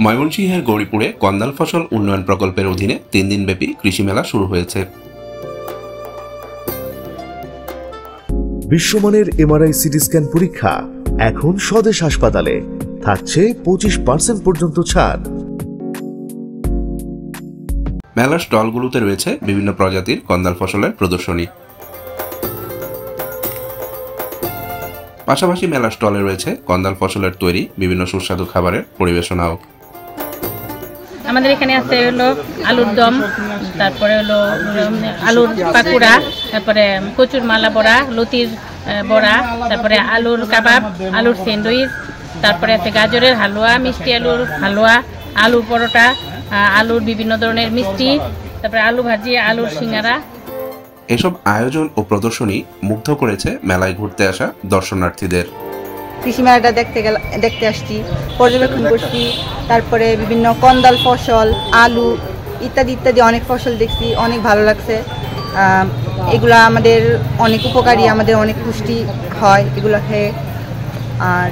ময়মনসিংহের গৌরীপুরে কন্দাল ফসল উন্নয়ন প্রকল্পের অধীনে 3 দিনব্যাপী কৃষি মেলা শুরু হয়েছে। বিশ্বমানের এমআরআই সিটি স্ক্যান পরীক্ষা এখন স্বদেশ হাসপাতালে, থাকছে 25% পর্যন্ত ছাড়। মেলার স্টলগুলোতে রয়েছে বিভিন্ন প্রজাতির কন্দাল ফসলের প্রদর্শনী। পাশাপাশি মেলার স্টলে রয়েছে কন্দাল ফসলের তৈরি বিভিন্ন সুস্বাদু খাবারের পরিবেশনাও। আমাদের এখানে আছে হলো আলুর দম, তারপরে হলো আলুর পাকুড়া, তারপরে কচুর মালা বড়া, লতির বড়া, তারপরে আলুর কাবাব, আলুর স্যান্ডউইচ, তারপরে আছে গাজরের হালুয়া, মিষ্টি আলুর হালুয়া, আলুর পরোটা, আলুর বিভিন্ন ধরনের মিষ্টি, তারপরে আলু ভাজি, আলুর সিঙ্গারা। এসব আয়োজন ও প্রদর্শনী মুগ্ধ করেছে মেলায় ঘুরতে আসা দর্শনার্থীদের। কৃষি মেলাটা দেখতে আসছি, পর্যবেক্ষণ করছি, তারপরে বিভিন্ন কন্দাল ফসল, আলু ইত্যাদি ইত্যাদি অনেক ফসল দেখছি, অনেক ভালো লাগছে। এগুলা আমাদের অনেক উপকারী, আমাদের অনেক পুষ্টি হয় এগুলো খেয়ে। আর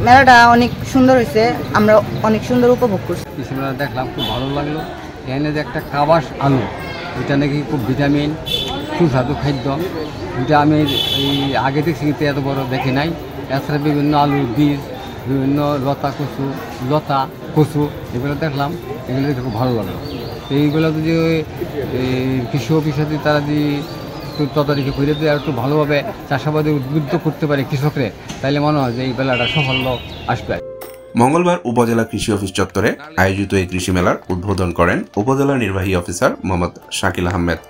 মেলাটা অনেক সুন্দর হয়েছে, আমরা অনেক সুন্দর উপভোগ করছি। কৃষি মেলা দেখলাম, খুব ভালো লাগলো। এখানে যে একটা কাবাস আলু, এটা নাকি খুব ভিটামিন, সুস্বাদু খাদ্য, যেটা আমি এই আগে দেখছি কিন্তু এত বড় দেখি নাই। এছাড়া বিভিন্ন আলুর বীজ, বিভিন্ন লতা কচু এগুলো দেখলাম, এগুলো দেখে খুব ভালো লাগলো। এইগুলো যদি কৃষি অফিসে তারা যদি একটু তদারকি করে দিয়ে আর একটু ভালোভাবে চাষাবাদে উদ্বুদ্ধ করতে পারে কৃষকরে, তাহলে মনে হয় যে এই মেলাটা সাফল্য আসবে। মঙ্গলবার উপজেলা কৃষি অফিস চত্বরে আয়োজিত এই কৃষি মেলার উদ্বোধন করেন উপজেলা নির্বাহী অফিসার মোহাম্মদ শাকিল আহমেদ।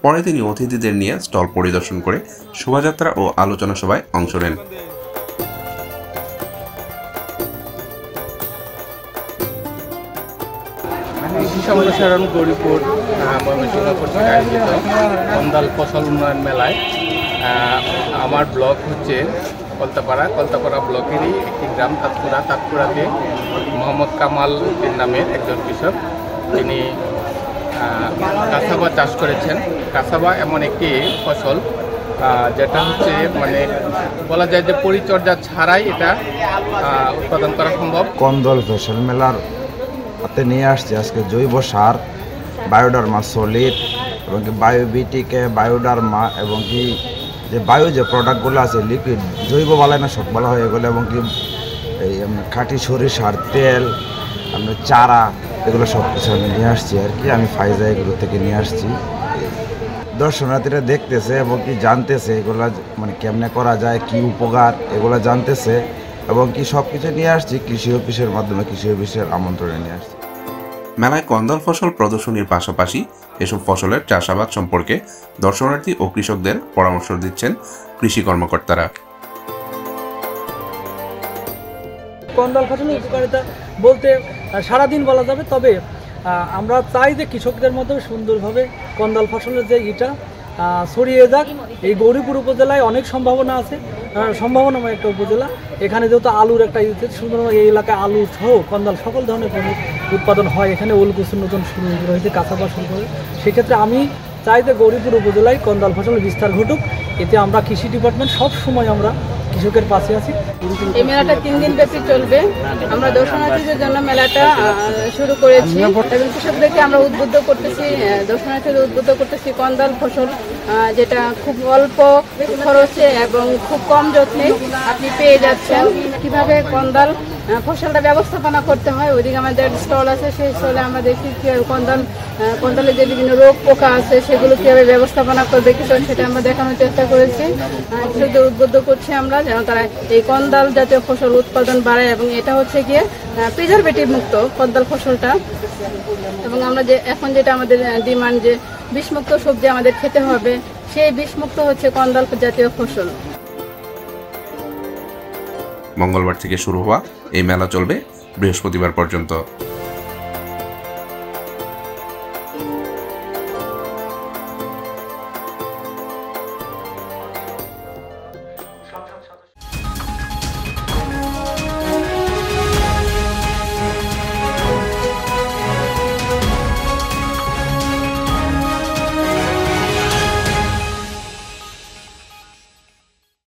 পরে তিনি অতিথিদের নিয়ে স্টল পরিদর্শন করে শোভাযাত্রা ও আলোচনা সভায় অংশ নেন। কৃষি সম্প্রসারণ গৌরীপুর ময়মনসিংহ কর্তৃক আয়োজিত কন্দাল ফসল উন্নয়ন মেলায় আমার ব্লক হচ্ছে কলতাপাড়া ব্লকেরই একটি গ্রাম তাঁতপুরাতে মোহাম্মদ কামাল উদ্দিন নামের একজন কৃষক, তিনি কাসাবা চাষ করেছেন। কাসাবা এমন একটি ফসল যেটা হচ্ছে মানে বলা যায় যে পরিচর্যা ছাড়াই এটা উৎপাদন করা সম্ভব। কন্দাল ফসল মেলার হাতে নিয়ে আসছে আজকে জৈব সার, বায়োডার্মা সলিড এবং কি বায়োবিটিকে বায়োডার্মা এবং কি যে বায়ো যে প্রোডাক্টগুলো আছে লিকুইড জৈব বালাইনাশক বলা হয় এগুলো, এবং কি এই খাঁটি সরিষার তেল, আমরা চারা, এগুলো সব কিছু আমি নিয়ে আসছি আর কি। আমি ফাইজা এগুলো থেকে নিয়ে আসছি। দর্শনার্থীরা দেখতেছে এবং কি জানতেছে এগুলো মানে কেমনে করা যায়, কি উপকার এগুলো জানতেছে, এবং কি সব কিছু নিয়ে আসছি কৃষি অফিসের মাধ্যমে, কৃষি অফিসের আমন্ত্রণে নিয়ে আসছি। মেলায় কন্দাল ফসল প্রদর্শনীর পাশাপাশি এসব ফসলের চাষাবাদ সম্পর্কে দর্শনার্থী ও কৃষকদের পরামর্শ দিচ্ছেন কৃষি কর্মকর্তারা। কন্দাল ফসলের উপকারিতা বলতে সারাদিন বলা যাবে, তবে আমরা চাই যে কৃষকদের মধ্যে সুন্দরভাবে কন্দাল ফসলের যে ছড়িয়ে যাক। এই গৌরীপুর উপজেলায় অনেক সম্ভাবনা আছে, সম্ভাবনাময় একটা উপজেলা। এখানে যেহেতু আলুর একটা সুন্দর, এই এলাকায় আলু সহ কন্দাল সকল ধরনের পণ্য উৎপাদন হয়। এখানে ওলকুচুর নতুন শুরু হয়েছে, কাঁচাবাস শুরু করে। সেক্ষেত্রে আমি চাই যে গৌরীপুর উপজেলায় কন্দাল ফসলের বিস্তার ঘটুক। এতে আমরা কৃষি ডিপার্টমেন্ট সব সময় আমরা কৃষকের পাশে আছি। এই মেলাটা 3 দিন ব্যাপী চলবে। আমরা দর্শনার্থীদের জন্য মেলাটা শুরু করেছি এবং কৃষকদেরকে আমরা উদ্বুদ্ধ করতেছি, দর্শনার্থীদের উদ্বুদ্ধ করতেছি কন্দাল ফসল যেটা খুব অল্প খরচে এবং খুব কম যত্নে আপনি পেয়ে যাচ্ছেন। কিভাবে কন্দাল ফসলটা ব্যবস্থাপনা করতে হয়, ওইদিকে আমাদের স্টল আছে, সেই স্টলে আমরা দেখি কীভাবে কন্দালের যে বিভিন্ন রোগ পোকা আছে সেগুলো কীভাবে ব্যবস্থাপনা করবে কৃষক, সেটা আমরা দেখানোর চেষ্টা করেছি। কৃষকদের উদ্বুদ্ধ করছি আমরা যেন তারা এই কন্দাল জাতীয় ফসল উৎপাদন বাড়ায়, এবং এটা হচ্ছে গিয়ে প্রিজারভেটিভ মুক্ত কন্দাল ফসলটা। এবং আমরা এখন যেটা আমাদের ডিমান্ড যে বিষমুক্ত সবজি আমাদের খেতে হবে, সেই বিষমুক্ত হচ্ছে কন্দাল জাতীয় ফসল। মঙ্গলবার থেকে শুরু হওয়া এই মেলা চলবে বৃহস্পতিবার পর্যন্ত।